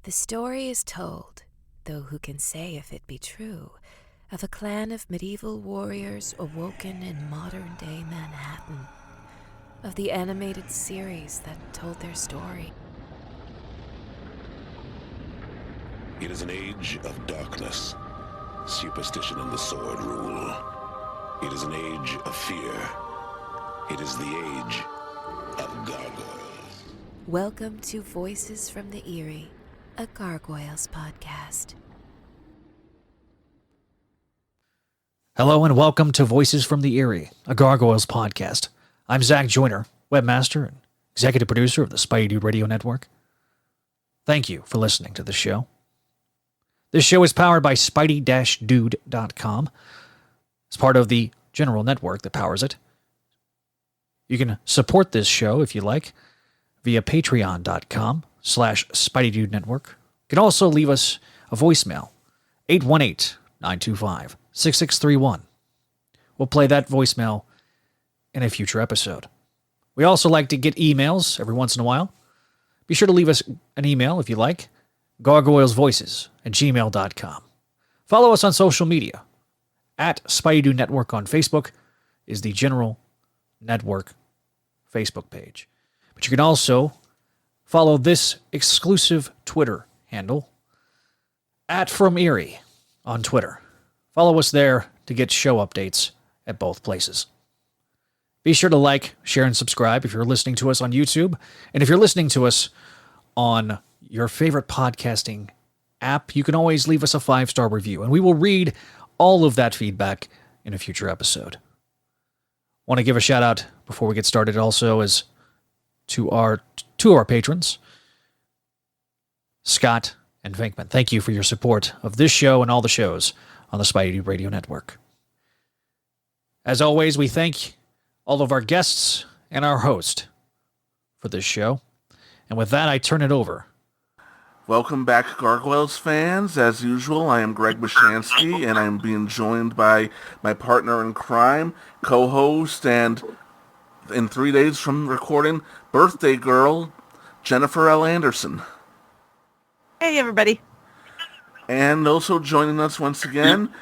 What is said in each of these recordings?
The story is told, though who can say if it be true, of a clan of medieval warriors awoken in modern-day Manhattan, of the animated series that told their story. It is an age of darkness. Superstition and the sword rule. It is an age of fear. It is the age of gargoyles. Welcome to Voices from the Eyrie, a Gargoyles podcast. Hello and welcome to Voices from the Eyrie, a Gargoyles podcast. I'm Zach Joyner, webmaster and executive producer of the Spidey Dude Radio Network. Thank you for listening to the show. This show is powered by Spidey-Dude.com. It's part of the general network that powers it. You can support this show if you like via patreon.com/SpideyDudeNetwork. You can also leave us a voicemail, 818-925-6631. We'll play that voicemail in a future episode. We also like to get emails every once in a while. Be sure to leave us an email if you like, gargoylesvoices@gmail.com. Follow us on social media. At Spidey Dude Network on Facebook is the general network Facebook page. But you can also follow this exclusive Twitter handle, @FromErie on Twitter. Follow us there to get show updates at both places. Be sure to like, share, and subscribe if you're listening to us on YouTube. And if you're listening to us on your favorite podcasting app, you can always leave us a 5-star review, and we will read all of that feedback in a future episode. Want to give a shout out before we get started also is to our patrons, Scott and Vinkman. Thank you for your support of this show and all the shows on the Spidey Dude Radio Network. As always, we thank all of our guests and our host for this show. And with that, I turn it over. Welcome back, Gargoyles fans. As usual, I am Greg Weisman, and I'm being joined by my partner in crime, co-host, and in 3 days from recording, birthday girl, Jennifer L. Anderson. Hey, everybody. And also joining us once again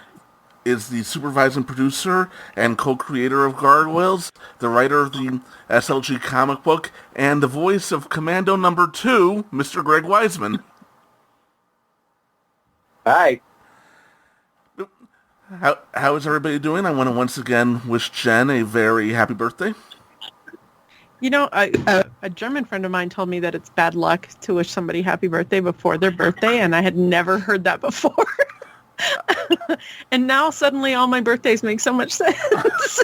is the supervising producer and co-creator of Gargoyles, the writer of the SLG comic book, and the voice of Commando Number 2, Mr. Greg Weisman. Hi. How is everybody doing? I want to once again wish Jen a very happy birthday. You know, a German friend of mine told me that it's bad luck to wish somebody happy birthday before their birthday, and I had never heard that before. And now suddenly all my birthdays make so much sense.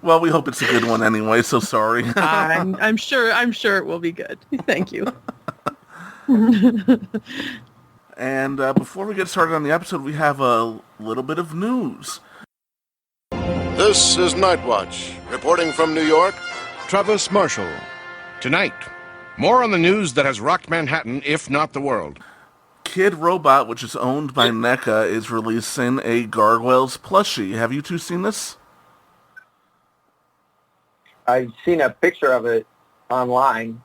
Well, we hope it's a good one anyway, so sorry. I'm sure it will be good. Thank you. And before we get started on the episode, we have a little bit of news. This is Nightwatch, reporting from New York, Travis Marshall. Tonight, more on the news that has rocked Manhattan, if not the world. Kid Robot, which is owned by NECA, is releasing a Gargoyles plushie. Have you two seen this? I've seen a picture of it online.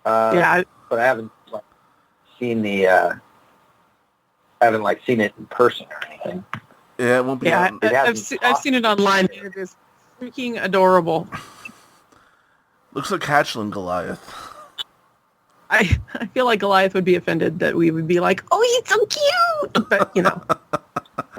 Yeah. But I haven't seen seen it in person or anything. Yeah, it won't be. Yeah, out. I've seen it online. It is freaking adorable. Looks like Hatchling Goliath. I feel like Goliath would be offended that we would be like, oh, he's so cute! But, you know.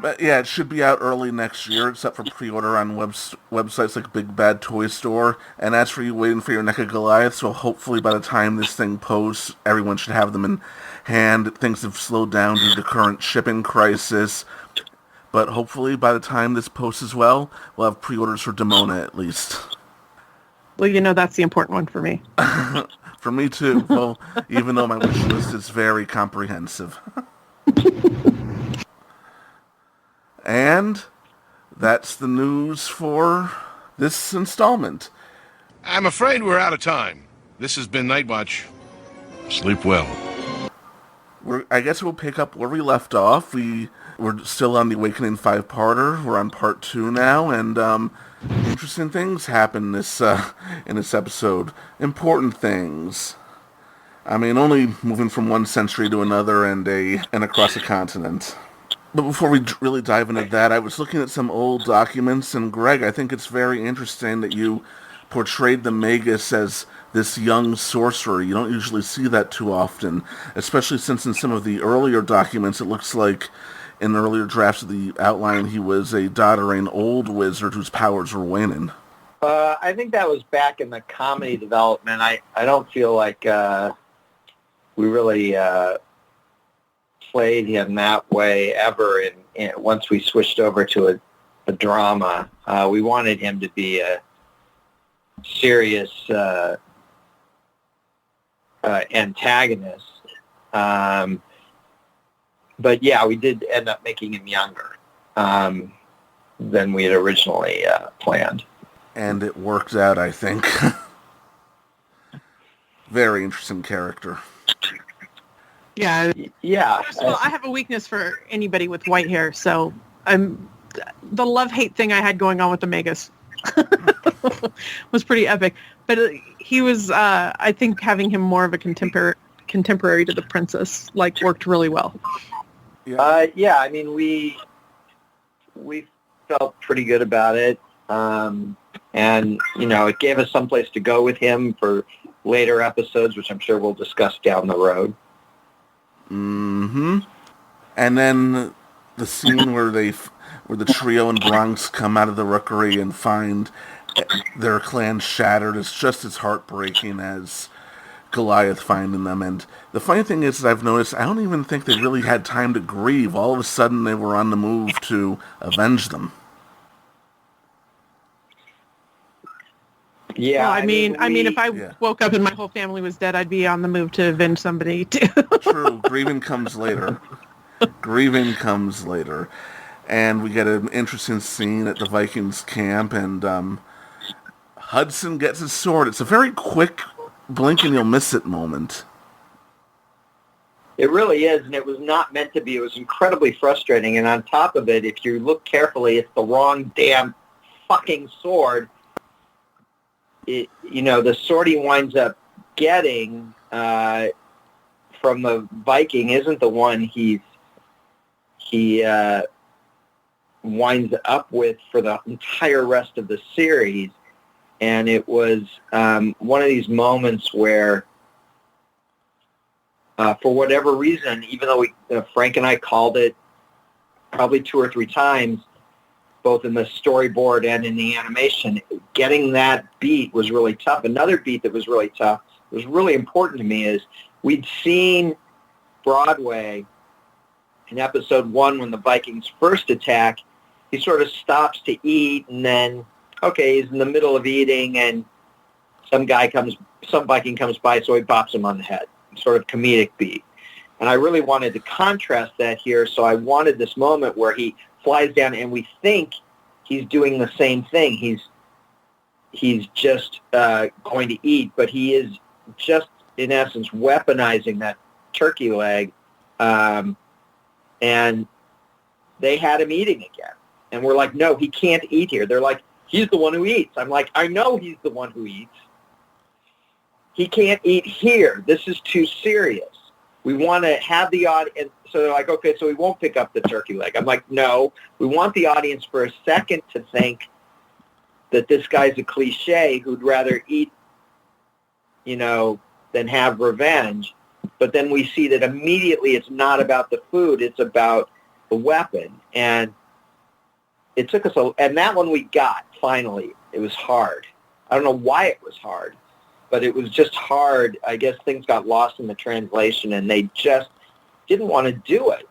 But yeah, it should be out early next year, except for pre-order on websites like Big Bad Toy Store. And as for you waiting for your NECA Goliath, so hopefully by the time this thing posts, everyone should have them in hand. Things have slowed down due to the current shipping crisis. But hopefully by the time this posts as well, we'll have pre-orders for Demona at least. Well, you know, that's the important one for me. For me too. Well, even though my wish list is very comprehensive. And that's the news for this installment. I'm afraid we're out of time. This has been Nightwatch. Sleep well. I guess we'll pick up where we left off. We're still on the Awakening 5-parter. We're on part 2 now, and interesting things happen in this episode. Important things. I mean, only moving from one century to another and across a continent. But before we really dive into that, I was looking at some old documents, and Greg, I think it's very interesting that you portrayed the Magus as this young sorcerer. You don't usually see that too often, especially since in some of the earlier documents it looks like in earlier drafts of the outline he was a doddering old wizard whose powers were waning. I think that was back in the comedy development. I don't feel like we really played him that way ever. And once we switched over to a drama, we wanted him to be a serious antagonist. But yeah, we did end up making him younger than we had originally planned. And it worked out, I think. Very interesting character. Yeah. Yeah. First of all, I have a weakness for anybody with white hair, so the love-hate thing I had going on with the Magus was pretty epic. But he was, I think, having him more of a contemporary to the princess, worked really well. Yeah, I mean, we felt pretty good about it. And, it gave us someplace to go with him for later episodes, which I'm sure we'll discuss down the road. Mm-hmm. And then the scene where the trio and Bronx come out of the rookery and find their clan shattered is just as heartbreaking as Goliath finding them. And the funny thing is that I've noticed I don't even think they really had time to grieve. All of a sudden they were on the move to avenge them. Yeah, well, I mean, if I woke up and my whole family was dead, I'd be on the move to avenge somebody too. True, grieving comes later. And we get an interesting scene at the Vikings camp, and Hudson gets his sword. It's a very quick blink and you'll miss it moment. It really is, and it was not meant to be. It was incredibly frustrating, and on top of it, if you look carefully, it's the wrong damn fucking sword. The sword he winds up getting from the Viking isn't the one he winds up with for the entire rest of the series. And it was one of these moments where, for whatever reason, even though Frank and I called it probably 2 or 3 times, both in the storyboard and in the animation, getting that beat was really tough. Another beat that was really tough, was really important to me, is we'd seen Broadway in episode 1 when the Vikings first attack. He sort of stops to eat, and then, okay, he's in the middle of eating, and some Viking comes by, so he bops him on the head. Sort of comedic beat. And I really wanted to contrast that here, so I wanted this moment where he flies down, and we think he's doing the same thing. He's just going to eat, but he is just, in essence, weaponizing that turkey leg. And they had him eating again. And we're like, no, he can't eat here. They're like, he's the one who eats. I'm like, I know he's the one who eats. He can't eat here. This is too serious. We want to have the audience. So they're like, okay, so we won't pick up the turkey leg. I'm like, no, we want the audience for a second to think that this guy's a cliche who'd rather eat, than have revenge. But then we see that immediately it's not about the food, it's about the weapon. And it took us and that one we got, finally. It was hard. I don't know why it was hard, but it was just hard. I guess things got lost in the translation, and they just didn't want to do it.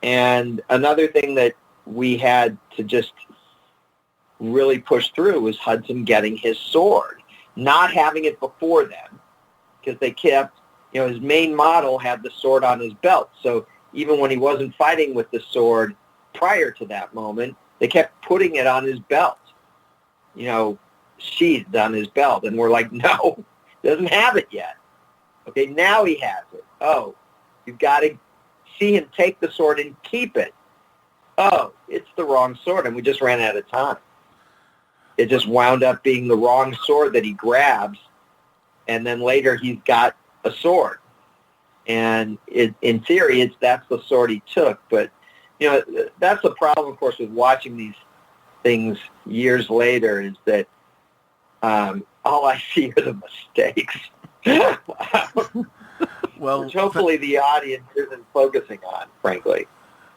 And another thing that we had to just really push through was Hudson getting his sword, not having it before then, because they kept, his main model had the sword on his belt. So even when he wasn't fighting with the sword prior to that moment, they kept putting it on his belt, sheathed on his belt. And we're like, no, he doesn't have it yet. Okay, now he has it. Oh, you've got to see him take the sword and keep it. Oh, it's the wrong sword, and we just ran out of time. It just wound up being the wrong sword that he grabs and then later he's got a sword. And in theory, that's the sword he took. But, that's the problem, of course, with watching these things years later is that all I see are the mistakes. Well, which hopefully the audience isn't focusing on, frankly.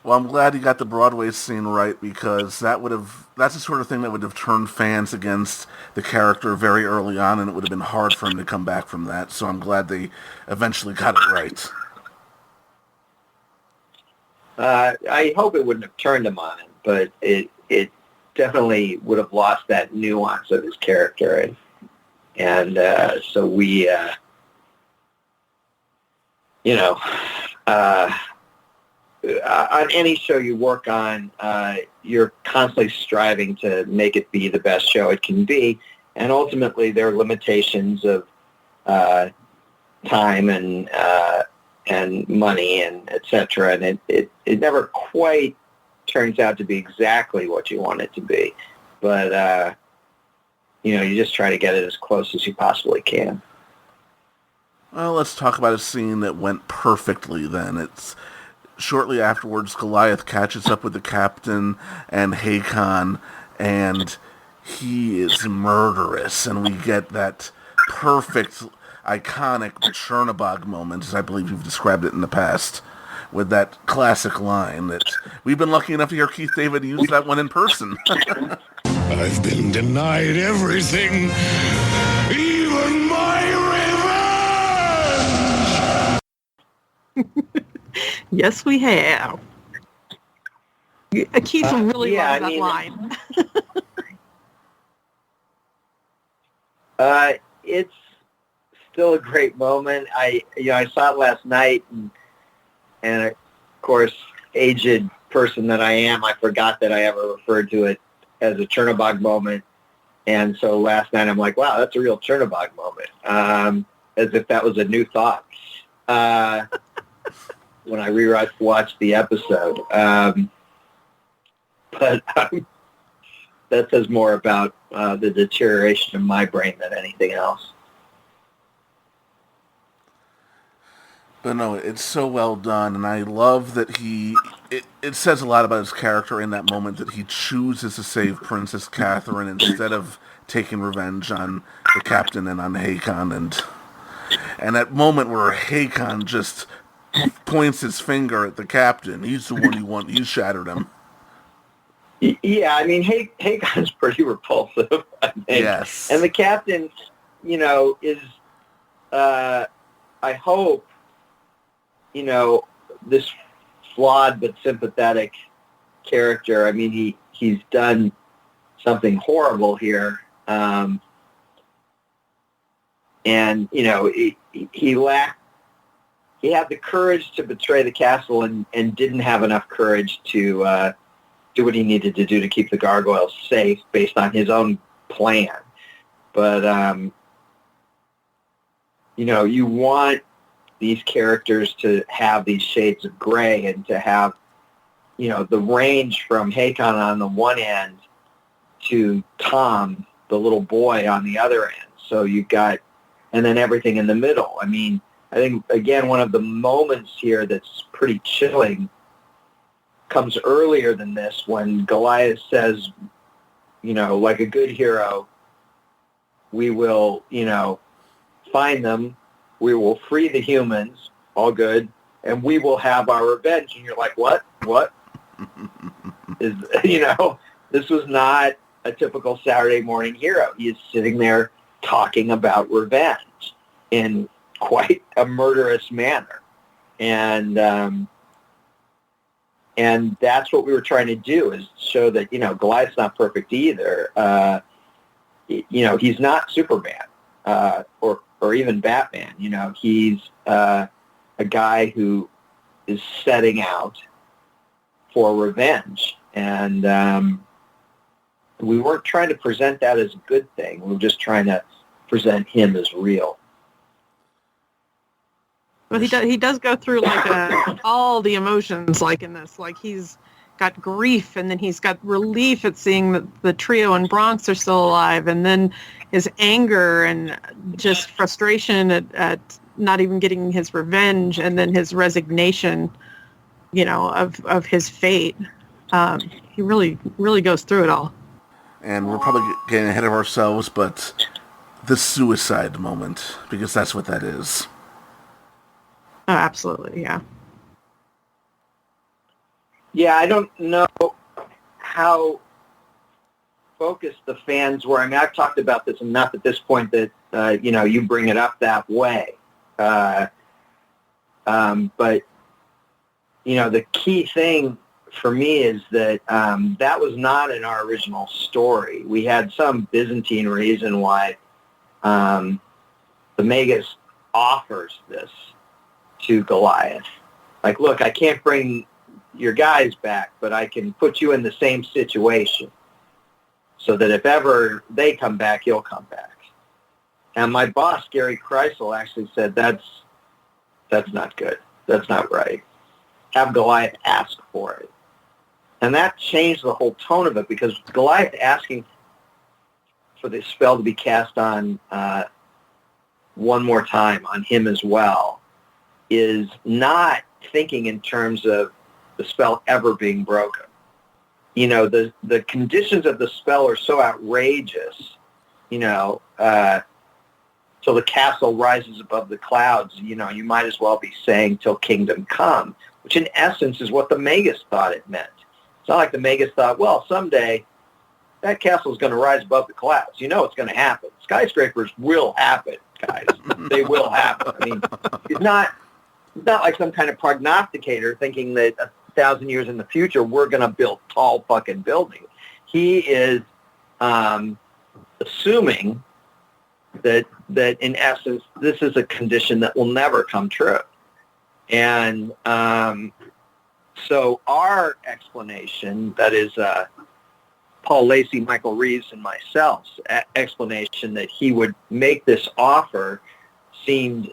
Well, I'm glad you got the Broadway scene right, because that's the sort of thing that would have turned fans against the character very early on, and it would have been hard for him to come back from that. So I'm glad they eventually got it right. I hope it wouldn't have turned him on it, but it definitely would have lost that nuance of his character. And so we, on any show you work on, you're constantly striving to make it be the best show it can be. And ultimately, there are limitations of time and money and et cetera. And it never quite turns out to be exactly what you want it to be. But, you just try to get it as close as you possibly can. Well, let's talk about a scene that went perfectly then. It's shortly afterwards, Goliath catches up with the captain and Hakon, and he is murderous, and we get that perfect, iconic Chernobog moment, as I believe you've described it in the past, with that classic line that we've been lucky enough to hear Keith David use that one in person. I've been denied everything, even my revenge! Yes, we have. Keith really loves that line. It's still a great moment. I saw it last night, and of course, aged person that I am, I forgot that I ever referred to it as a Chernobog moment. And so last night I'm like, wow, that's a real Chernobog moment. As if that was a new thought. When I watched the episode. But that says more about the deterioration of my brain than anything else. But no, it's so well done, and I love that it says a lot about his character in that moment that he chooses to save Princess Catherine instead of taking revenge on the captain and on Hakon, and that moment where Hakon just points his finger at the captain. He's the one you shattered him. Yeah, I mean, Hakon's pretty repulsive, I think. Yes. And the captain, is, I hope, this flawed but sympathetic character. I mean, he's done something horrible here. And, he had the courage to betray the castle and didn't have enough courage to do what he needed to do to keep the gargoyles safe based on his own plan. But, you want these characters to have these shades of gray and to have, the range from Hakon on the one end to Tom, the little boy, on the other end. So you've got, and then everything in the middle. I mean, I think, again, one of the moments here that's pretty chilling comes earlier than this when Goliath says, like a good hero, we will, find them, we will free the humans, all good, and we will have our revenge. And you're like, what? This was not a typical Saturday morning hero. He is sitting there talking about revenge in quite a murderous manner. And that's what we were trying to do, is show that, Goliath's not perfect either. He's not Superman, or even Batman. He's a guy who is setting out for revenge. And we weren't trying to present that as a good thing. We were just trying to present him as real. Well, he does go through like all the emotions, like in this. Like he's got grief, and then he's got relief at seeing that the trio in Bronx are still alive, and then his anger and just frustration at not even getting his revenge, and then his resignation, of his fate. He really, really goes through it all. And we're probably getting ahead of ourselves, but the suicide moment, because that's what that is. Oh, absolutely, yeah. Yeah, I don't know how focused the fans were. I mean, I've talked about this enough at this point that, you bring it up that way. But, the key thing for me is that that was not in our original story. We had some Byzantine reason why the Magus offers this to Goliath. Like, look, I can't bring your guys back, but I can put you in the same situation so that if ever they come back, you'll come back. And my boss, Gary Kreisel, actually said, that's not good. That's not right. Have Goliath ask for it. And that changed the whole tone of it, because Goliath asking for the spell to be cast on one more time on him as well is not thinking in terms of the spell ever being broken. The conditions of the spell are so outrageous, till the castle rises above the clouds, you might as well be saying till kingdom come, which in essence is what the Magus thought it meant. It's not like the Magus thought, well, someday that castle is going to rise above the clouds. It's going to happen. Skyscrapers will happen, guys. They will happen. I mean, it's not like some kind of prognosticator thinking that 1,000 years in the future we're going to build tall fucking buildings. He is assuming that in essence this is a condition that will never come true. And so our explanation, that is Paul Lacey, Michael Reeves, and myself's explanation that he would make this offer seemed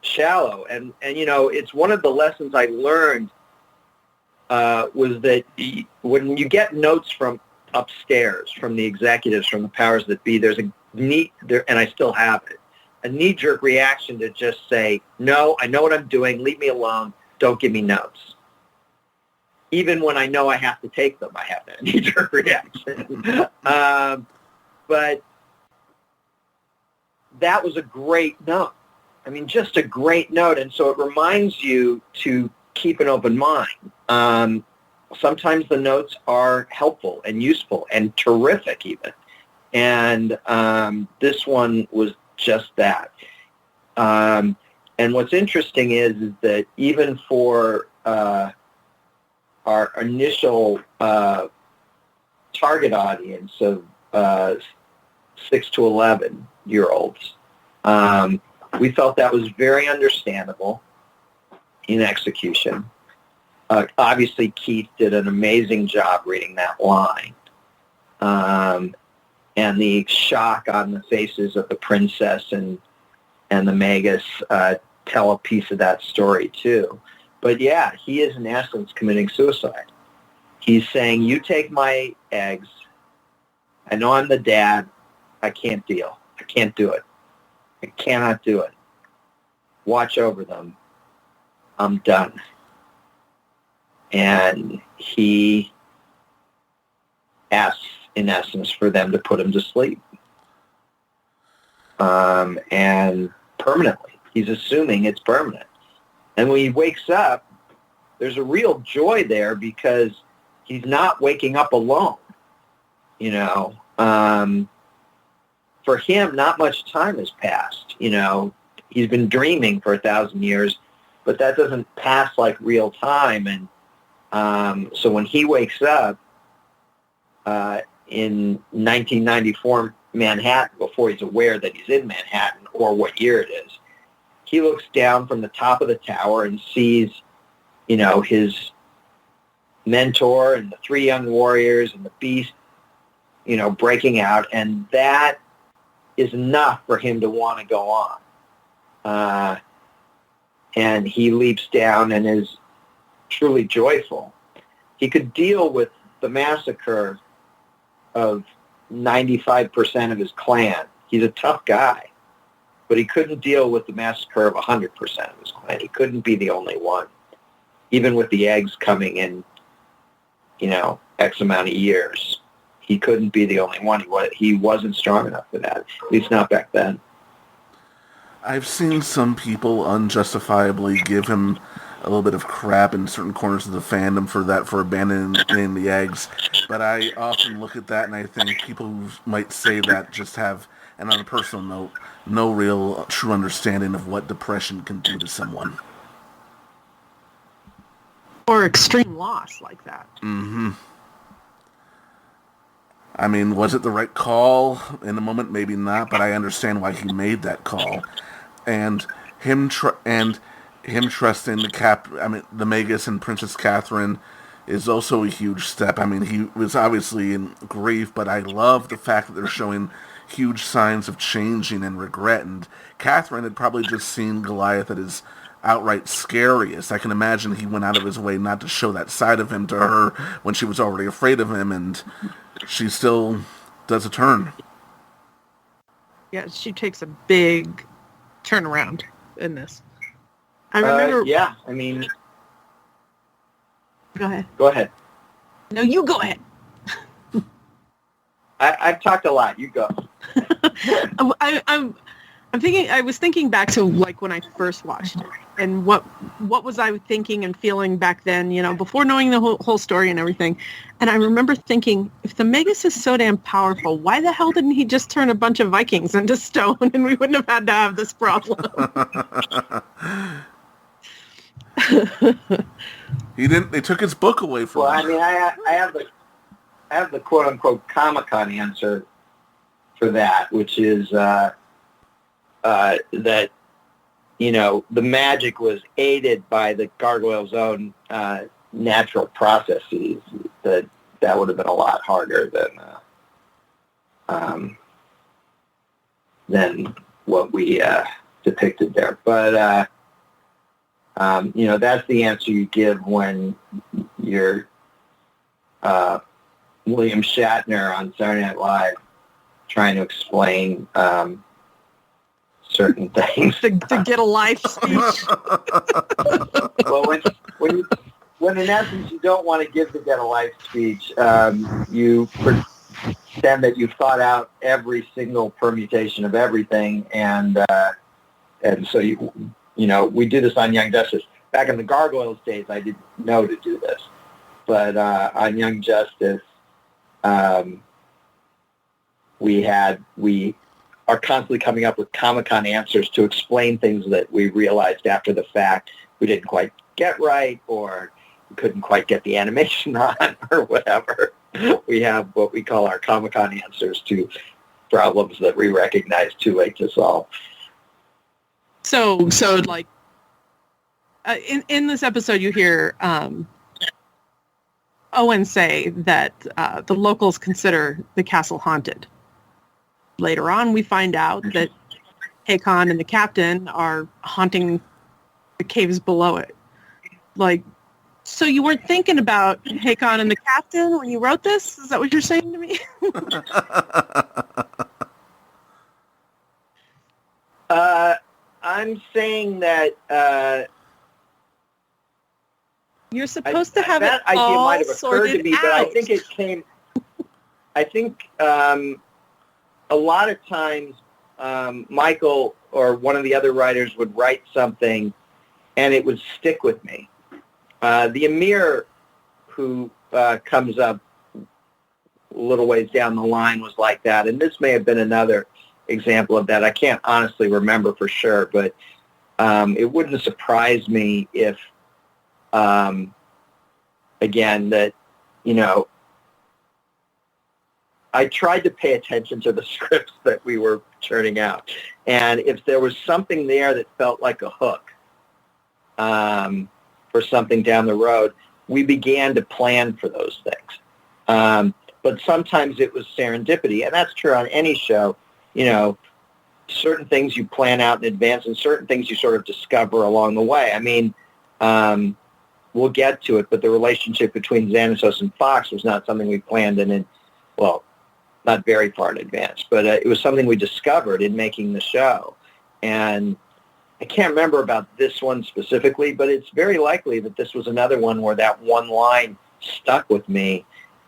shallow. And it's one of the lessons I learned was that when you get notes from upstairs, from the executives, from the powers that be, there's and I still have it, a knee-jerk reaction to just say, no, I know what I'm doing, leave me alone, don't give me notes. Even when I know I have to take them, I have that knee-jerk reaction. But that was a great note. I mean, just a great note. And so it reminds you to keep an open mind. Sometimes the notes are helpful and useful and terrific even. And this one was just that. And what's interesting is that even for our initial target audience of 6 to 11-year-olds, we felt that was very understandable in execution. Obviously, Keith did an amazing job reading that line. And the shock on the faces of the princess and the Magus tell a piece of that story, too. But, yeah, he is, in essence, committing suicide. He's saying, you take my eggs. I know I'm the dad. I can't deal. I can't do it. I cannot do it. Watch over them. I'm done. And he asks, in essence, for them to put him to sleep. And permanently. He's assuming it's permanent. And when he wakes up, there's a real joy there because he's not waking up alone. For him, not much time has passed. He's been dreaming for 1,000 years, but that doesn't pass like real time. And so when he wakes up in 1994 Manhattan, before he's aware that he's in Manhattan or what year it is, he looks down from the top of the tower and sees, his mentor and the 3 young warriors and the beast, breaking out. And that is enough for him to want to go on. And he leaps down and is truly joyful. he could deal with the massacre of 95% of his clan. He's a tough guy, but he couldn't deal with the massacre of 100% of his clan. He couldn't be the only one, even with the eggs coming in, X amount of years. He couldn't be the only one. He wasn't strong enough for that, at least not back then. I've seen some people unjustifiably give him a little bit of crap in certain corners of the fandom for abandoning the eggs, but I often look at that and I think people who might say that just have, and on a personal note, no real true understanding of what depression can do to someone. Or extreme loss like that. Mm-hmm. I mean, was it the right call in the moment? Maybe not, but I understand why he made that call. And him trusting the Magus and Princess Catherine is also a huge step. I mean, he was obviously in grief, but I love the fact that they're showing huge signs of changing and regret. And Catherine had probably just seen Goliath at his outright scariest. I can imagine he went out of his way not to show that side of him to her when she was already afraid of him, and she still does a turn. Yeah, she takes a big turnaround in this. I remember... yeah, I mean... Go ahead. Go ahead. No, you go ahead. I've talked a lot. You go. I was thinking back to like when I first watched it, and what was I thinking and feeling back then, before knowing the whole story and everything. And I remember thinking, if the Magus is so damn powerful, why the hell didn't he just turn a bunch of Vikings into stone and we wouldn't have had to have this problem? He didn't. They took his book away from him. Well, I mean, I have the quote unquote Comic-Con answer for that, which is that the magic was aided by the gargoyles' own natural processes. That would have been a lot harder than what we depicted there. But that's the answer you give when you're William Shatner on Saturday Night Live trying to explain certain things. To get a life speech. Well, when in essence you don't want to give the get a life speech, you pretend that you've thought out every single permutation of everything, and so we do this on Young Justice. Back in the Gargoyles days, I didn't know to do this, but on Young Justice, we are constantly coming up with Comic-Con answers to explain things that we realized after the fact we didn't quite get right, or we couldn't quite get the animation on, or whatever. We have what we call our Comic-Con answers to problems that we recognize too late to solve. So like, in this episode, you hear Owen say that the locals consider the castle haunted. Later on, we find out that Hakon and the captain are haunting the caves below it. Like, so you weren't thinking about Hakon and the captain when you wrote this? Is that what you're saying to me? I'm saying that you're supposed to have that it all idea might have occurred to me, out. but I think it came. I think a lot of times Michael or one of the other writers would write something, and it would stick with me. The Emir, who comes up a little ways down the line, was like that, and this may have been another example of that. I can't honestly remember for sure, but it wouldn't surprise me if, again, that, I tried to pay attention to the scripts that we were churning out, and if there was something there that felt like a hook for something down the road, we began to plan for those things. But sometimes it was serendipity, and that's true on any show. Certain things you plan out in advance, and certain things you sort of discover along the way. I mean, we'll get to it, but the relationship between Xanatos and Fox was not something we planned not very far in advance, but it was something we discovered in making the show. And I can't remember about this one specifically, but it's very likely that this was another one where that one line stuck with me.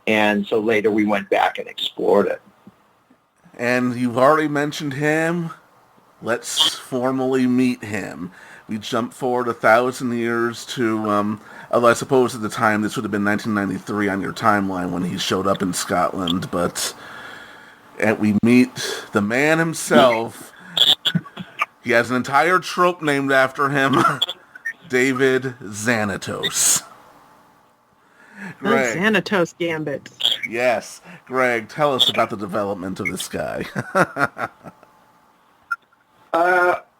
And so later we went back and explored it. And you've already mentioned him. Let's formally meet him. We jump forward 1,000 years to, although I suppose at the time this would have been 1993 on your timeline when he showed up in Scotland, and we meet the man himself. He has an entire trope named after him, David Xanatos. Greg. The Xanatos Gambit. Yes. Greg, tell us about the development of this guy.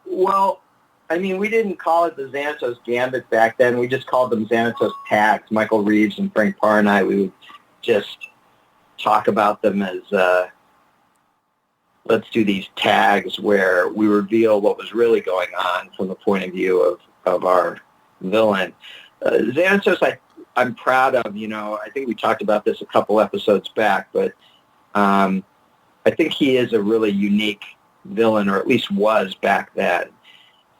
Well, I mean, we didn't call it the Xanatos Gambit back then. We just called them Xanatos tags. Michael Reeves and Frank Parr and I, we would just talk about them as, let's do these tags where we reveal what was really going on from the point of view of our villain. Xanatos, I'm proud of, I think we talked about this a couple episodes back, but I think he is a really unique villain, or at least was back then.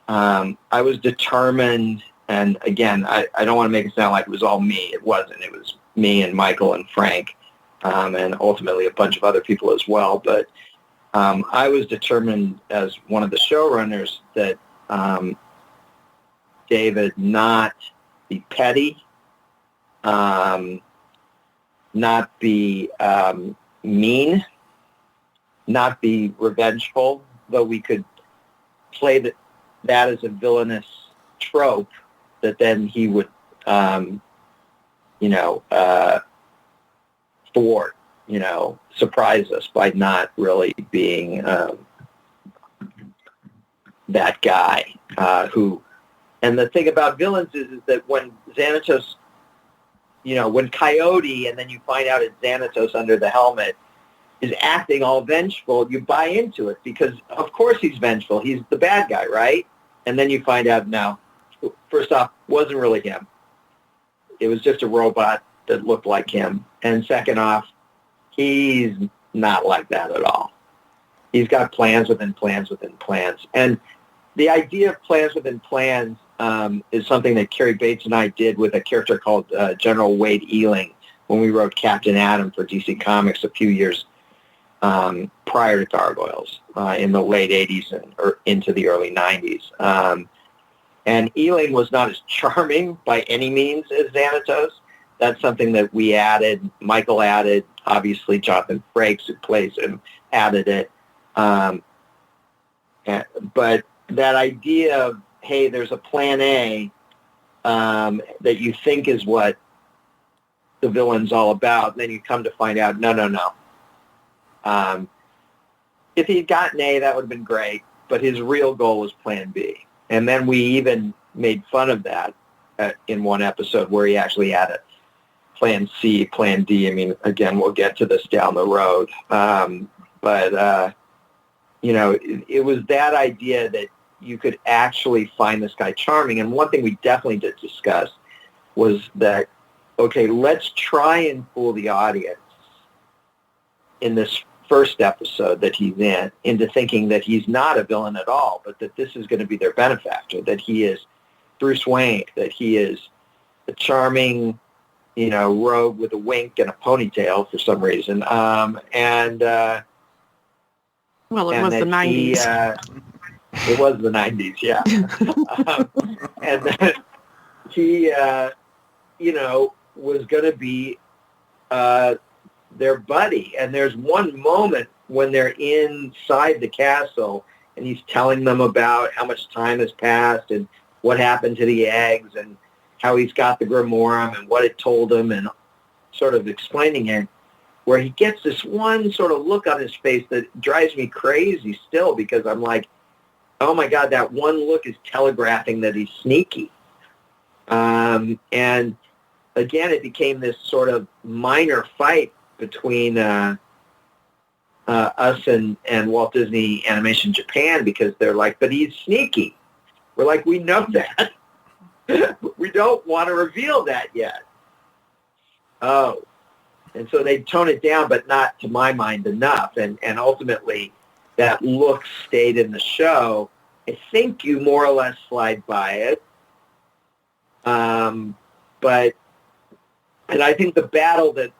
I was determined, and again, I don't want to make it sound like it was all me. It wasn't. It was me and Michael and Frank, and ultimately a bunch of other people as well. But I was determined as one of the showrunners that David not be petty, not be mean, not be revengeful, though we could play that as a villainous trope that then he would, thwart, surprise us by not really being that guy who. And the thing about villains is that when Xanatos, when Coyote, and then you find out it's Xanatos under the helmet, is acting all vengeful, you buy into it because, of course, he's vengeful. He's the bad guy, right? And then you find out, no, first off, wasn't really him. It was just a robot that looked like him. And second off, he's not like that at all. He's got plans within plans within plans. And the idea of plans within plans is something that Carrie Bates and I did with a character called General Wade Ealing when we wrote Captain Atom for DC Comics a few years prior to Gargoyles in the late 80s or into the early 90s. And Ealing was not as charming by any means as Xanatos. That's something that we added. Michael added. Obviously, Jonathan Frakes, who plays him, added it. But that idea of, hey, there's a plan A that you think is what the villain's all about, and then you come to find out, no. If he'd gotten A, that would have been great, but his real goal was plan B. And then we even made fun of that in one episode where he actually had a plan C, plan D. I mean, again, we'll get to this down the road. But it was that idea that you could actually find this guy charming. And one thing we definitely did discuss was that, okay, let's try and fool the audience in this first episode that he's in into thinking that he's not a villain at all, but that this is going to be their benefactor, that he is Bruce Wayne, that he is a charming, rogue with a wink and a ponytail for some reason. Well, it was the 90s. It was the 90s, yeah. And that he, was going to be their buddy. And there's one moment when they're inside the castle and he's telling them about how much time has passed and what happened to the eggs and how he's got the Grimoire and what it told him and sort of explaining it, where he gets this one sort of look on his face that drives me crazy still because I'm like, oh my God, that one look is telegraphing that he's sneaky. And again, it became this sort of minor fight between us and Walt Disney Animation Japan because they're like, but he's sneaky. We're like, we know that. we don't want to reveal that yet. Oh. And so they tone it down, but not, to my mind, enough. And ultimately, that look stayed in the show. I think you more or less slide by it. But I think the battle that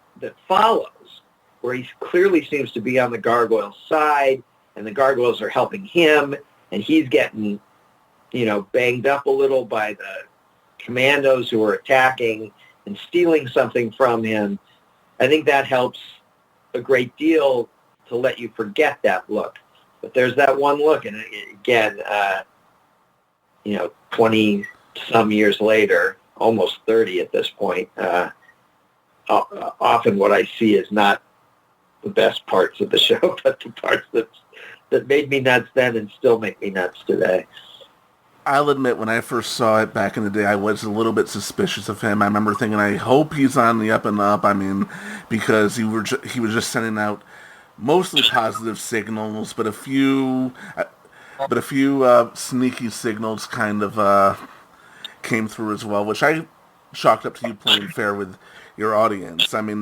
follows, where he clearly seems to be on the gargoyle side, and the gargoyles are helping him, and he's getting, banged up a little by the commandos who are attacking and stealing something from him. I think that helps a great deal to let you forget that look. But there's that one look, and again, 20-some years later, almost 30 at this point, often what I see is not the best parts of the show, but the parts that made me nuts then and still make me nuts today. I'll admit, when I first saw it back in the day, I was a little bit suspicious of him. I remember thinking, I hope he's on the up and up. I mean, because he was just sending out mostly positive signals, but a few sneaky signals kind of came through as well, which I chalked up to you playing fair with your audience. I mean,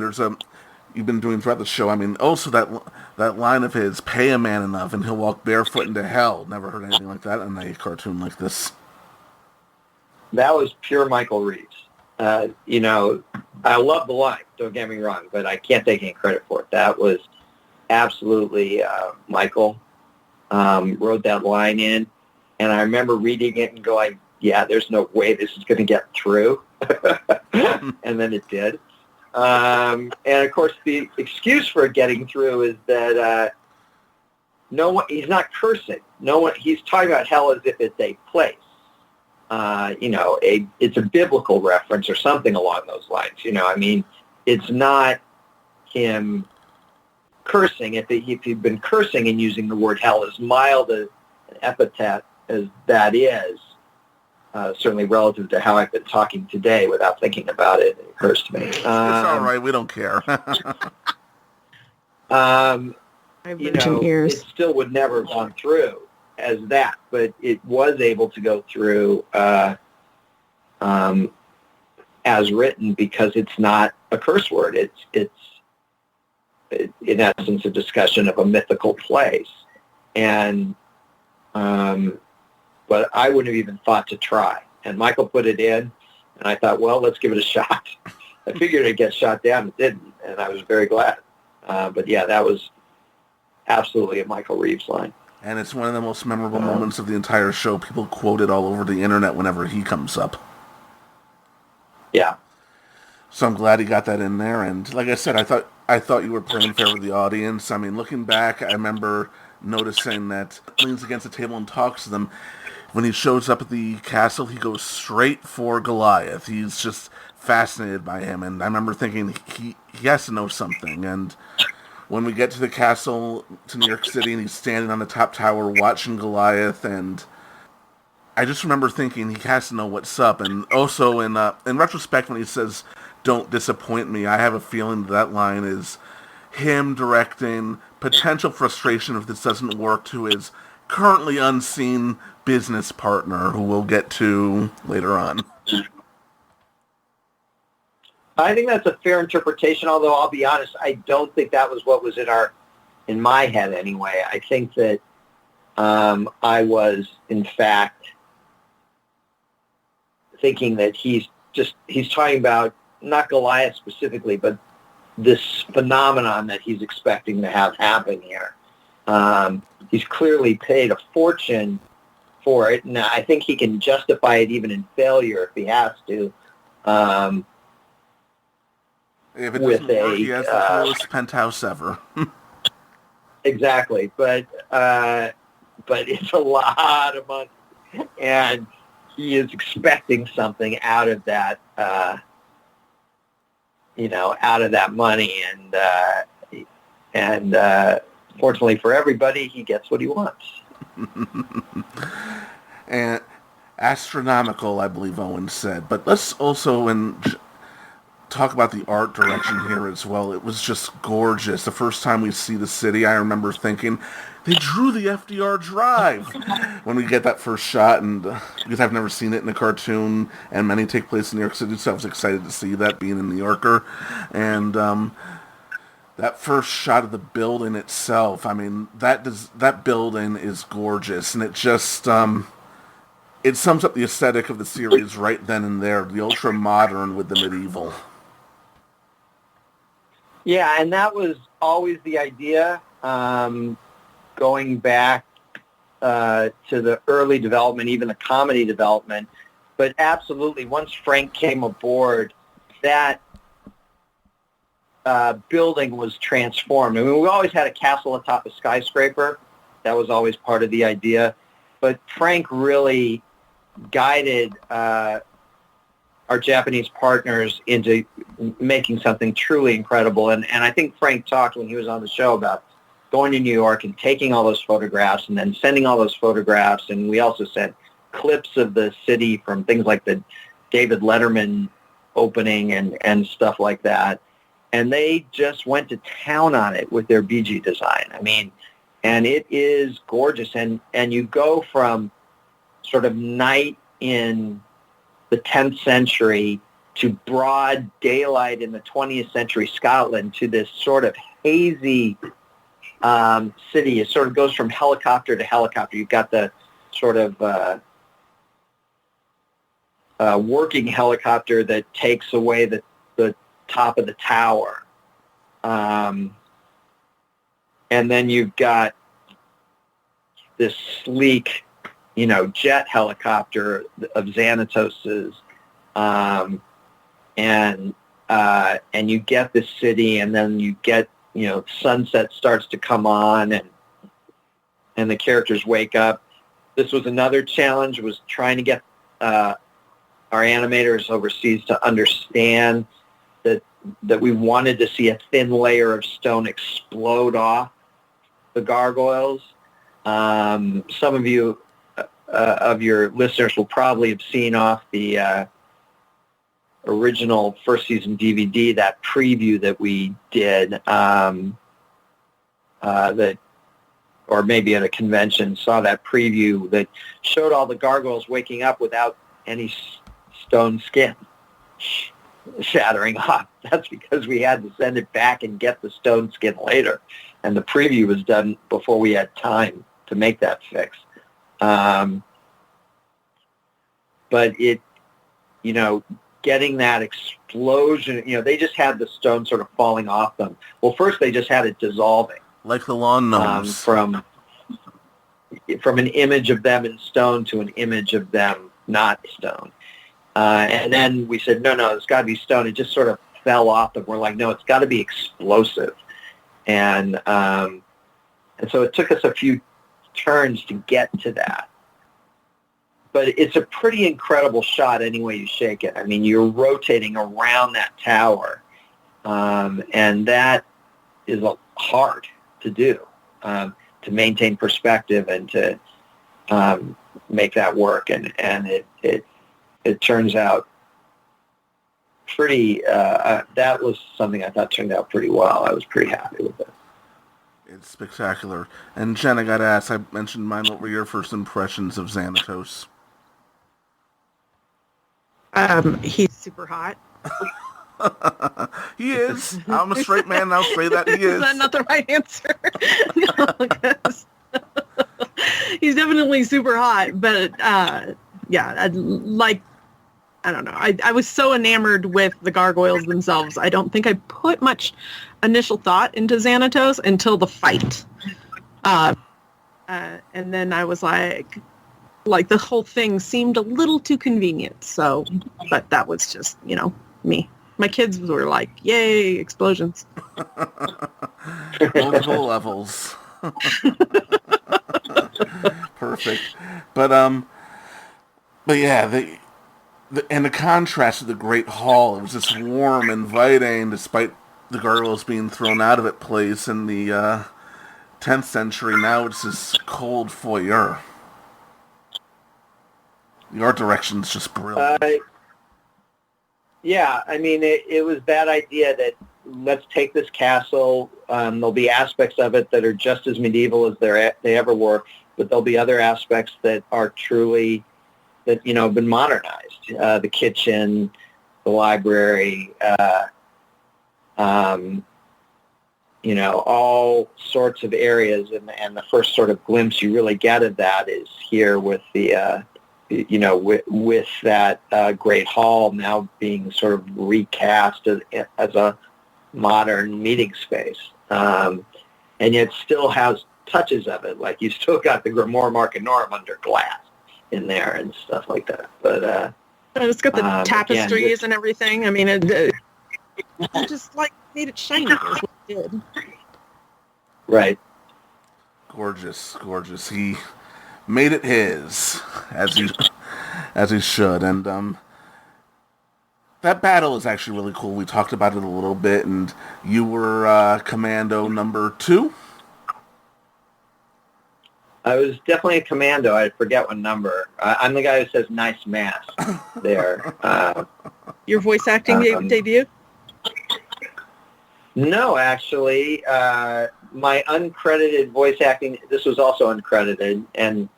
you've been doing throughout the show. I mean, also that line of his, pay a man enough and he'll walk barefoot into hell. Never heard anything like that in a cartoon like this. That was pure Michael Reeves. I love the line, don't get me wrong, but I can't take any credit for it. That was absolutely Michael wrote that line in, and I remember reading it and going, yeah, there's no way this is going to get through. And then it did. And of course, the excuse for it getting through is that he's not cursing. He's talking about hell as if it's a place. It's a biblical reference or something along those lines. It's not him cursing. If he'd been cursing and using the word hell as mild an epithet as that is, certainly relative to how I've been talking today without thinking about it, it occurs to me. It's all right. We don't care. It still would never have gone through as that, but it was able to go through as written because it's not a curse word. It's in essence a discussion of a mythical place, and but I wouldn't have even thought to try. And Michael put it in, and I thought, well, let's give it a shot. I figured it'd get shot down. It didn't, and I was very glad. But yeah, that was absolutely a Michael Reeves line. And it's one of the most memorable moments of the entire show. People quote it all over the internet whenever he comes up. Yeah. So I'm glad he got that in there. And like I said, I thought you were playing fair with the audience. I mean, looking back, I remember noticing that he leans against the table and talks to them. When he shows up at the castle, he goes straight for Goliath. He's just fascinated by him. And I remember thinking he has to know something. And when we get to the castle, to New York City, and he's standing on the top tower watching Goliath, and I just remember thinking he has to know what's up. And also, in retrospect, when he says, "Don't disappoint me," I have a feeling that line is him directing potential frustration if this doesn't work to his currently unseen business partner, who we'll get to later on. I think that's a fair interpretation, although I'll be honest, I don't think that was what was in my head anyway. I think that I was, in fact, thinking that he's talking about not Goliath specifically, but this phenomenon that he's expecting to have happen here. He's clearly paid a fortune for it, and I think he can justify it even in failure if he has to. If it doesn't work, he has the coolest penthouse ever. Exactly, but it's a lot of money, and he is expecting something out of that, out of that money, and fortunately for everybody, he gets what he wants. And astronomical, I believe Owen said. But let's also, talk about the art direction here as well. It was just gorgeous. The first time we see the city, I remember thinking, they drew the FDR Drive when we get that first shot, and because I've never seen it in a cartoon, and many take place in New York City, so I was excited to see that being a New Yorker. And that first shot of the building itself, I mean, that building is gorgeous, and it just it sums up the aesthetic of the series right then and there, the ultra modern with the medieval. Yeah, and that was always the idea. Going back to the early development, even the comedy development. But absolutely, once Frank came aboard, that building was transformed. I mean, we always had a castle atop a skyscraper. That was always part of the idea. But Frank really guided our Japanese partners into making something truly incredible. And I think Frank talked when he was on the show about going to New York and taking all those photographs and then sending all those photographs. And we also sent clips of the city from things like the David Letterman opening and stuff like that. And they just went to town on it with their BG design. I mean, and it is gorgeous. And you go from sort of night in the 10th century to broad daylight in the 20th century Scotland to this sort of hazy city. It sort of goes from helicopter to helicopter. You've got the sort of working helicopter that takes away the top of the tower. And then you've got this sleek, jet helicopter of Xanatos's. And you get the city, and then you get, sunset starts to come on, and the characters wake up. This was another challenge, was trying to get our animators overseas to understand that we wanted to see a thin layer of stone explode off the gargoyles. Some of you, of your listeners, will probably have seen off the original first season DVD, that preview that we did, that, or maybe at a convention, saw that preview that showed all the gargoyles waking up without any stone skin shattering off. That's because we had to send it back and get the stone skin later. And the preview was done before we had time to make that fix. But it, getting that explosion, they just had the stone sort of falling off them. Well, first they just had it dissolving. Like the lawn gnomes. From an image of them in stone to an image of them not stone. And then we said, no, it's got to be stone. It just sort of fell off them. We're like, no, it's got to be explosive. And so it took us a few turns to get to that. But it's a pretty incredible shot any way you shake it. I mean, you're rotating around that tower, and that is hard to do, to maintain perspective and to make that work. And it turns out pretty, that was something I thought turned out pretty well. I was pretty happy with it. It's spectacular. And Jen, I got to ask, I mentioned mine, what were your first impressions of Xanatos? He's super hot. He is. I'm a straight man, and I'll say that he is. Is that not the right answer? No, because he's definitely super hot. But, yeah, I don't know. I was so enamored with the gargoyles themselves. I don't think I put much initial thought into Xanatos until the fight. And then I was like the whole thing seemed a little too convenient. So, but that was just, me. My kids were like, yay, explosions. Multiple levels. Perfect. But yeah, and the contrast of the Great Hall, it was just warm, inviting, despite the gargoyles being thrown out of its place in the 10th century. Now it's this cold foyer. The art direction's just brilliant. Yeah, I mean, it was that idea that let's take this castle. There'll be aspects of it that are just as medieval as they ever were, but there'll be other aspects that are truly, that, have been modernized. The kitchen, the library, all sorts of areas. And the first sort of glimpse you really get of that is here with the, with that Great Hall now being sort of recast as a modern meeting space. And yet still has touches of it. Like, you still got the Grimoire Marquinorum under glass in there and stuff like that. But it's got the tapestries and everything. I mean, it just like made it shiny. Is what it did. Right. Gorgeous. He made it his, as he should. And that battle is actually really cool. We talked about it a little bit, and you were Commando number 2. I was definitely a commando. I forget what number. I'm the guy who says "nice mask" there. Your voice acting debut? No, actually, my uncredited voice acting. This was also uncredited, and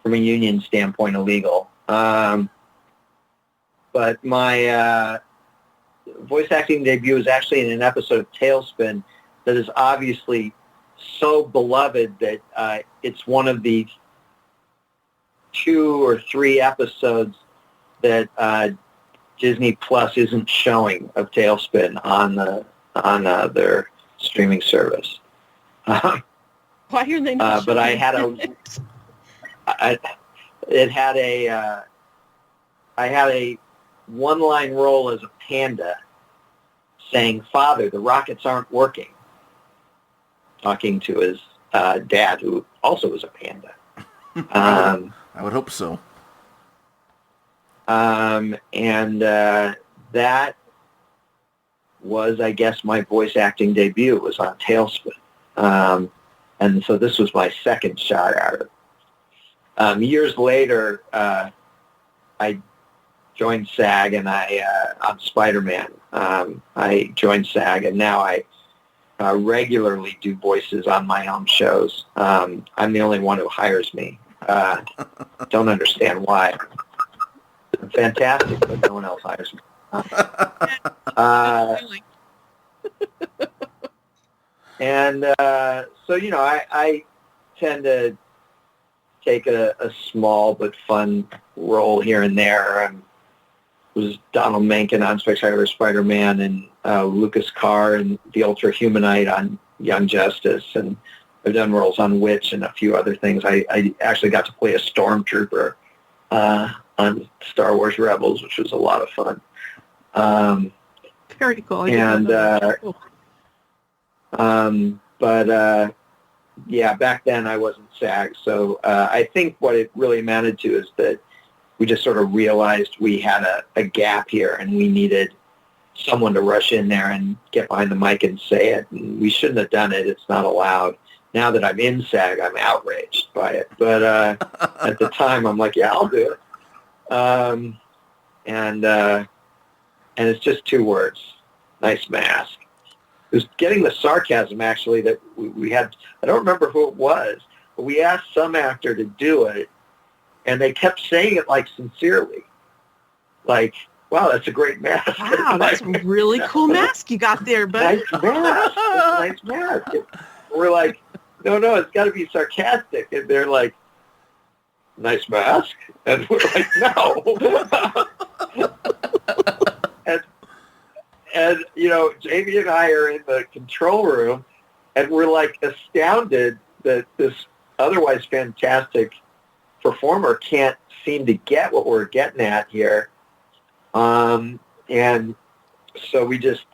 from a union standpoint, illegal. But my voice acting debut was actually in an episode of Tailspin that is obviously so beloved that it's one of the 2 or 3 episodes that Disney Plus isn't showing of Tailspin on their streaming service. Why are they not? But I had a one-line role as a panda saying, "Father, the rockets aren't working," talking to his dad, who also was a panda. I would hope so. And that was, I guess, my voice acting debut. It was on Tailspin. And so this was my second shot at it. Years later, I joined SAG, and on Spider-Man, I joined SAG, and now I regularly do voices on my own shows. I'm the only one who hires me. Don't understand why. I'm fantastic, but no one else hires me. And so, I tend to take a small but fun role here and there. I was Donald Menken on Spectacular Spider-Man, and Lucas Carr and the Ultra Humanite on Young Justice, and I've done roles on Witch and a few other things. I actually got to play a stormtrooper on Star Wars Rebels, which was a lot of fun. Very cool. Back then I wasn't SAG, so I think what it really amounted to is that we just sort of realized we had a gap here, and we needed someone to rush in there and get behind the mic and say it. And we shouldn't have done it. It's not allowed. Now that I'm in SAG, I'm outraged by it. But at the time, I'm like, yeah, I'll do it. And it's just 2 words: nice mask. It was getting the sarcasm, actually, that we had. I don't remember who it was, but we asked some actor to do it, and they kept saying it like sincerely, like, "Wow, that's a great mask." Wow, that's a really cool mask you got there, buddy. Nice mask. That's a nice mask. And we're like, no, it's got to be sarcastic. And they're like, "Nice mask," and we're like, "No." And Jamie and I are in the control room, and we're like astounded that this otherwise fantastic performer can't seem to get what we're getting at here. And so we just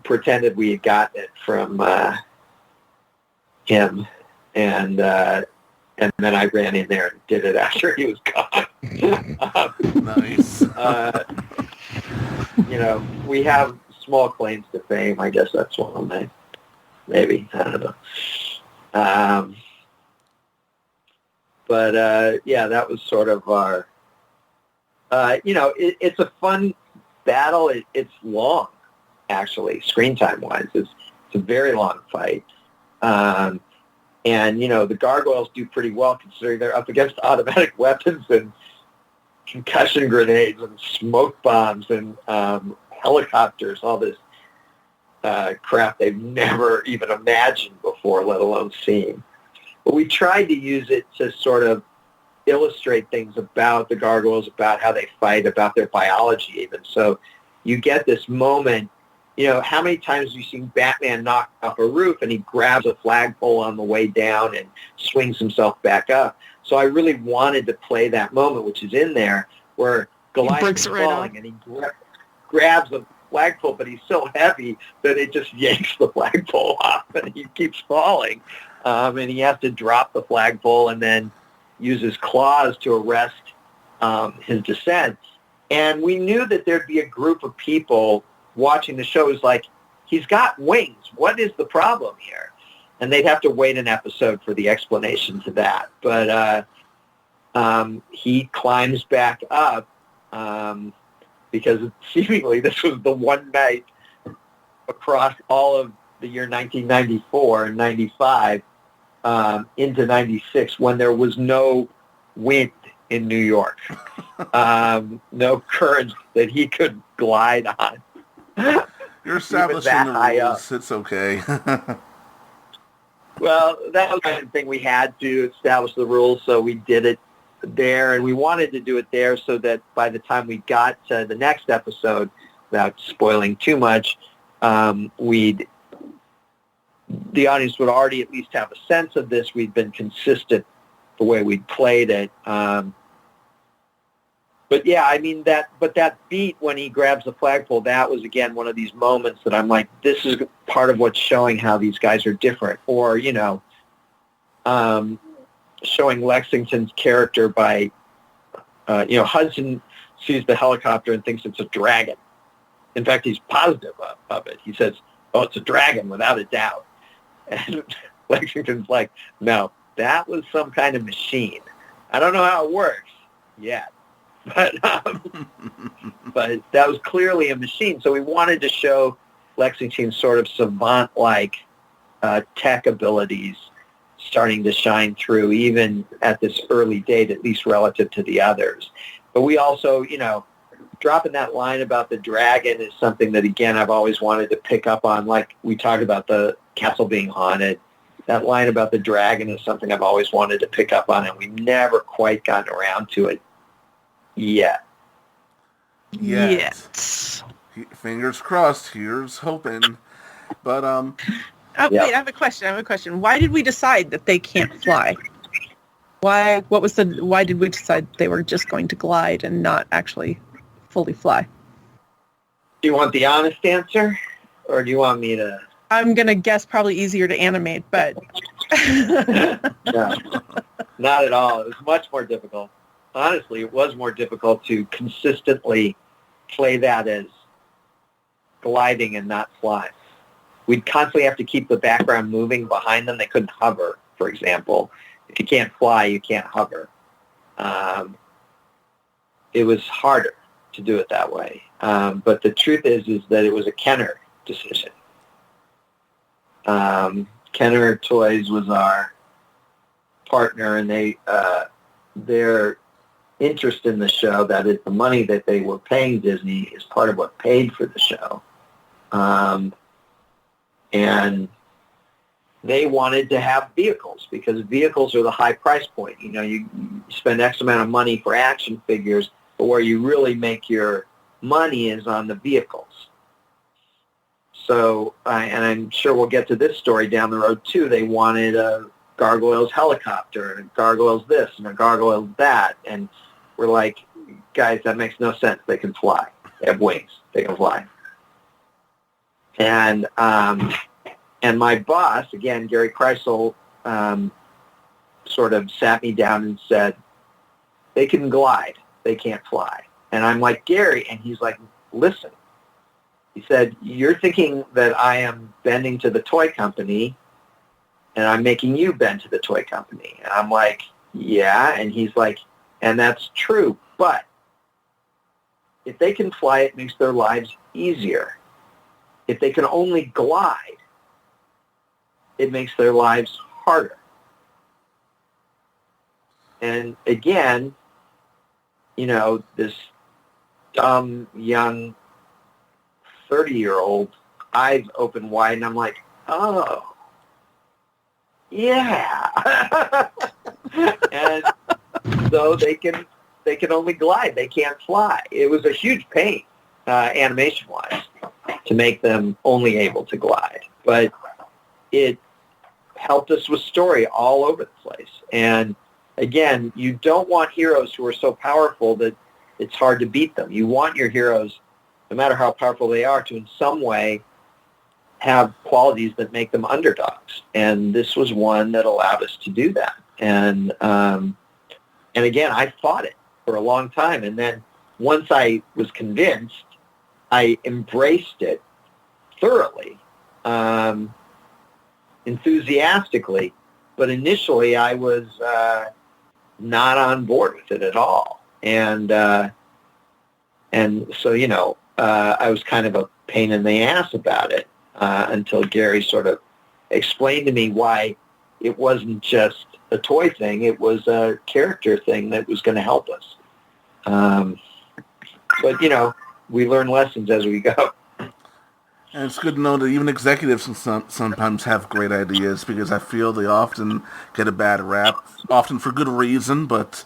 pretended we had gotten it from him, and then I ran in there and did it after he was gone. Nice. We have small claims to fame. I guess that's one of them. Maybe. I don't know. That was sort of our, it's a fun battle, it's long, actually, screen time-wise. It's a very long fight. And, the gargoyles do pretty well considering they're up against automatic weapons and concussion grenades and smoke bombs and helicopters, all this crap they've never even imagined before, let alone seen. But we tried to use it to sort of illustrate things about the gargoyles, about how they fight, about their biology even. So you get this moment, how many times have you seen Batman knock off a roof and he grabs a flagpole on the way down and swings himself back up? So I really wanted to play that moment, which is in there, where Goliath is falling and he grabs a flagpole, but he's so heavy that it just yanks the flagpole off and he keeps falling. And he has to drop the flagpole and then use his claws to arrest his descent. And we knew that there'd be a group of people watching the show who's like, he's got wings. What is the problem here? And they'd have to wait an episode for the explanation to that. But he climbs back up because seemingly this was the one night across all of the year 1994 and 95 into 96 when there was no wind in New York, no currents that he could glide on. You're establishing the rules. It's okay. Well, that was the kind of thing we had to establish the rules, so we did it there, and we wanted to do it there so that by the time we got to the next episode, without spoiling too much, the audience would already at least have a sense of this. We'd been consistent the way we'd played it. But yeah, I mean, that beat when he grabs the flagpole, that was, again, one of these moments that I'm like, this is part of what's showing how these guys are different. Or, showing Lexington's character by, Hudson sees the helicopter and thinks it's a dragon. In fact, he's positive of it. He says, oh, it's a dragon without a doubt. And Lexington's like, no, that was some kind of machine. I don't know how it works yet. But that was clearly a machine. So we wanted to show Lexington's sort of savant-like tech abilities starting to shine through, even at this early date, at least relative to the others. But we also, dropping that line about the dragon is something that, again, I've always wanted to pick up on. Like we talked about the castle being haunted. That line about the dragon is something I've always wanted to pick up on, and we've never quite gotten around to it yet. Fingers crossed. Here's hoping. But wait, I have a question. Why did we decide that they can't fly? Why did we decide they were just going to glide and not actually fully fly? Do you want the honest answer, or do you want me to? I'm going to guess probably easier to animate, but... No, not at all. It was much more difficult. Honestly, it was more difficult to consistently play that as gliding and not flying. We'd constantly have to keep the background moving behind them. They couldn't hover, for example. If you can't fly, you can't hover. It was harder to do it that way. But the truth is that it was a Kenner decision. Kenner Toys was our partner, and their interest in the show, that is the money that they were paying Disney, is part of what paid for the show. And they wanted to have vehicles because vehicles are the high price point. You spend X amount of money for action figures, but where you really make your money is on the vehicles. So, and I'm sure we'll get to this story down the road too, they wanted a gargoyles helicopter, and a gargoyles this, and a gargoyles that. And we're like, guys, that makes no sense. They can fly. They have wings. They can fly. And my boss, again, Gary Kreisel, sort of sat me down and said, they can glide. They can't fly. And I'm like, Gary, and he's like, listen. He said, you're thinking that I am bending to the toy company, and I'm making you bend to the toy company. And I'm like, yeah. And he's like, and that's true. But if they can fly, it makes their lives easier. If they can only glide, it makes their lives harder. And again, this dumb, young 30-year-old, eyes open wide, and I'm like, oh, yeah. And so they can only glide. They can't fly. It was a huge pain, animation-wise, to make them only able to glide. But it helped us with story all over the place. And again, you don't want heroes who are so powerful that it's hard to beat them. You want your heroes, no matter how powerful they are, to in some way have qualities that make them underdogs. And this was one that allowed us to do that. And again, I fought it for a long time. And then once I was convinced, I embraced it thoroughly, enthusiastically. But initially, I was not on board with it at all. And so, I was kind of a pain in the ass about it until Gary sort of explained to me why it wasn't just a toy thing. It was a character thing that was going to help us. But, we learn lessons as we go. And it's good to know that even executives sometimes have great ideas, because I feel they often get a bad rap, often for good reason, but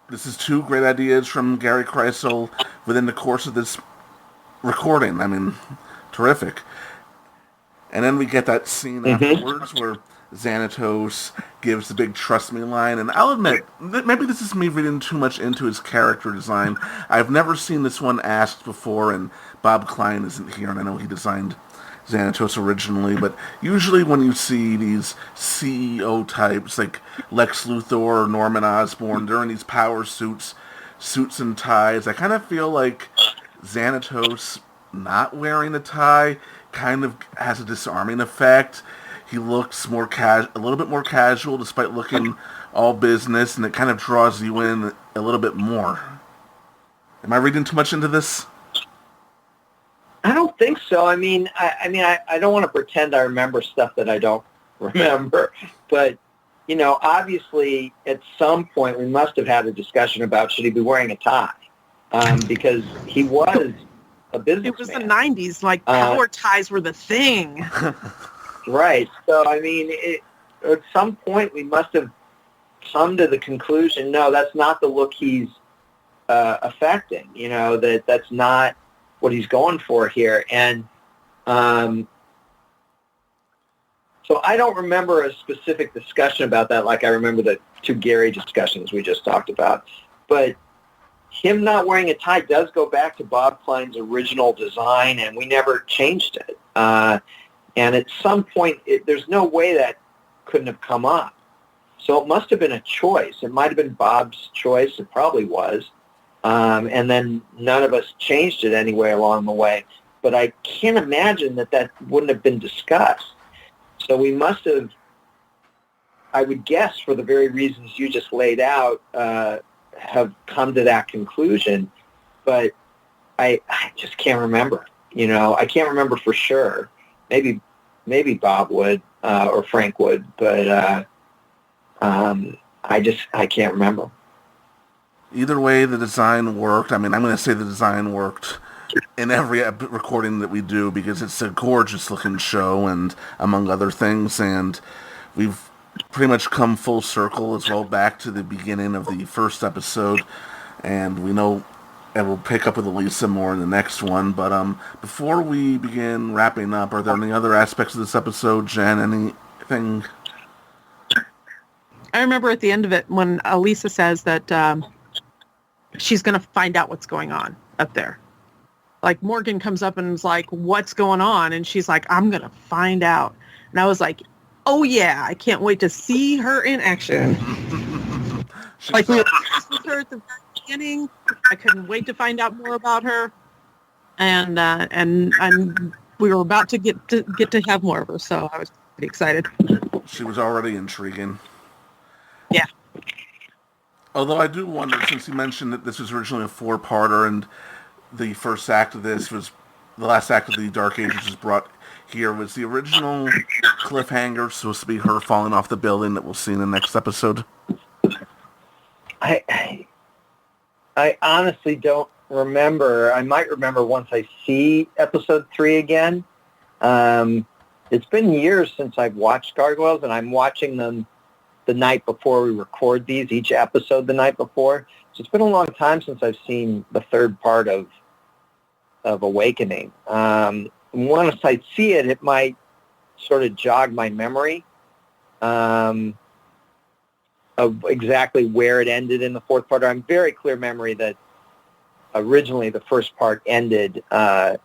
this is 2 great ideas from Gary Kreisel within the course of this recording. I mean, terrific. And then we get that scene afterwards where Xanatos gives the big "trust me" line, and I'll admit, maybe this is me reading too much into his character design. I've never seen this one asked before, and Bob Klein isn't here, and I know he designed Xanatos originally, but usually when you see these CEO types like Lex Luthor or Norman Osborn, they're in these power suits and ties. I kind of feel like Xanatos not wearing a tie kind of has a disarming effect. He looks more a little bit more casual, despite looking all business, and it kind of draws you in a little bit more. Am I reading too much into this? I don't think so. I mean, I don't want to pretend I remember stuff that I don't remember, but obviously at some point we must have had a discussion about should he be wearing a tie, because he was a businessman. It was the 90s, like power ties were the thing. Right. So, I mean, at some point we must have come to the conclusion, no, that's not the look he's affecting, that's not what he's going for here. And so I don't remember a specific discussion about that like I remember the 2 Gary discussions we just talked about. But him not wearing a tie does go back to Bob Klein's original design, and we never changed it. And at some point, there's no way that couldn't have come up. So it must have been a choice. It might have been Bob's choice. It probably was. And then none of us changed it anyway along the way. But I can't imagine that wouldn't have been discussed. So we must have, I would guess, for the very reasons you just laid out, have come to that conclusion. But I just can't remember. I can't remember for sure. Maybe Bob would or Frank would, but I can't remember. Either way, the design worked. I mean, I'm going to say the design worked in every recording that we do, because it's a gorgeous-looking show, and among other things, and we've pretty much come full circle as well back to the beginning of the first episode, and we know, and we'll pick up with Elisa more in the next one, but before we begin wrapping up, are there any other aspects of this episode, Jen? Anything? I remember at the end of it when Elisa says that she's going to find out what's going on up there. Like, Morgan comes up and is like, what's going on? And she's like, I'm going to find out. And I was like, oh yeah, I can't wait to see her in action. Like, we were with her at the very beginning. I couldn't wait to find out more about her. And we were about to get to have more of her, so I was pretty excited. She was already intriguing. Yeah. Although I do wonder, since you mentioned that this was originally a 4-parter, and the first act of this was the last act of the Dark Ages was brought here. Was the original cliffhanger supposed to be her falling off the building that we'll see in the next episode? I honestly don't remember. I might remember once I see episode 3 again. It's been years since I've watched Gargoyles, and I'm watching them the night before we record these, each episode the night before. So it's been a long time since I've seen the third part of Awakening. Once I see it, it might sort of jog my memory of exactly where it ended in the fourth part. I'm very clear memory that originally the first part ended the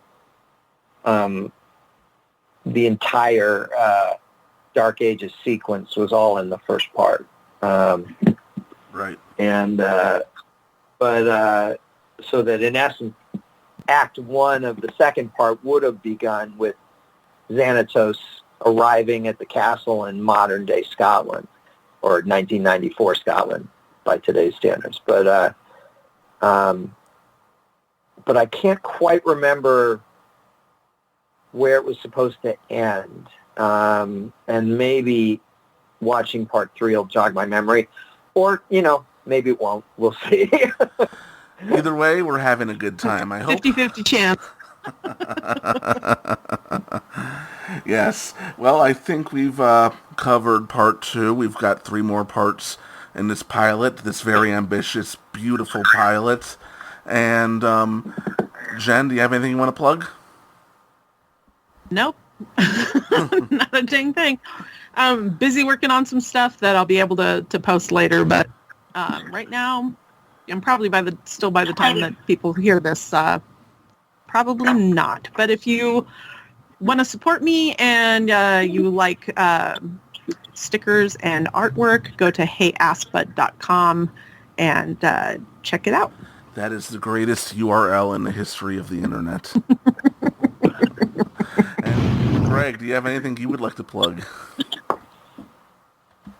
entire Dark Ages sequence was all in the first part. Right. And so that in essence, Act 1 of the second part would have begun with Xanatos arriving at the castle in modern-day Scotland, or 1994 Scotland by today's standards. But I can't quite remember where it was supposed to end. And maybe watching part 3 will jog my memory. Or, maybe it won't. We'll see. Either way, we're having a good time, I hope. 50-50 chance. Yes. Well, I think we've covered part 2. We've got 3 more parts in this pilot, this very ambitious, beautiful pilot. And, Jen, do you have anything you want to plug? Nope. Not a dang thing. I'm busy working on some stuff that I'll be able to post later, but right now, I'm probably by the time that people hear this, probably not. But if you want to support me and you like stickers and artwork, go to heyasput.com and check it out. That is the greatest URL in the history of the internet. And Greg, do you have anything you would like to plug?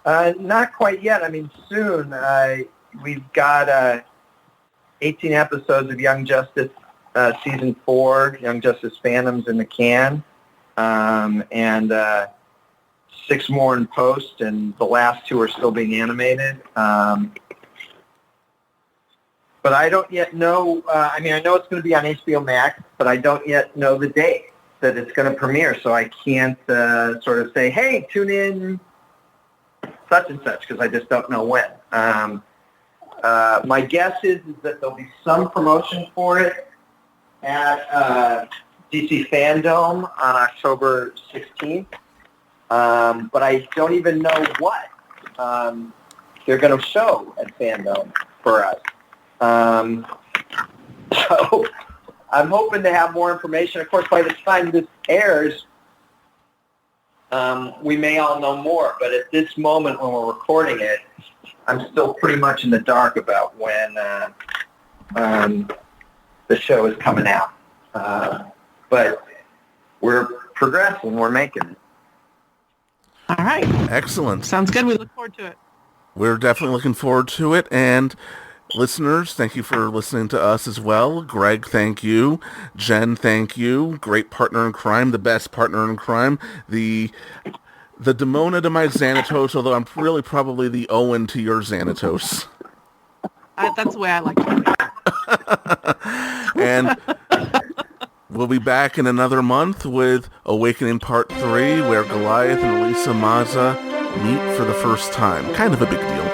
Not quite yet. I mean, soon. We've got 18 episodes of Young Justice Season 4, Young Justice Phantoms in the can, and 6 more in post, and the last 2 are still being animated. But I don't yet know, I know it's going to be on HBO Max, but I don't yet know the date that it's going to premiere, so I can't sort of say, hey, tune in such and such, because I just don't know when. My guess is that there'll be some promotion for it at DC Fandom on October 16th, but I don't even know what they're going to show at Fandom for us. So I'm hoping to have more information. Of course, by the time this airs, we may all know more, but at this moment when we're recording it, I'm still pretty much in the dark about when the show is coming out. But we're progressing. We're making it. All right. Excellent. Sounds good. We look forward to it. We're definitely looking forward to it. And listeners, thank you for listening to us as well. Greg, thank you. Jen, thank you. Great partner in crime, the best partner in crime. The Demona to my Xanatos, although I'm really probably the Owen to your Xanatos. That's the way I like it. And we'll be back in another month with Awakening Part 3, where Goliath and Elisa Maza meet for the first time. Kind of a big deal.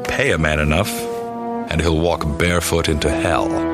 Pay a man enough, and he'll walk barefoot into hell.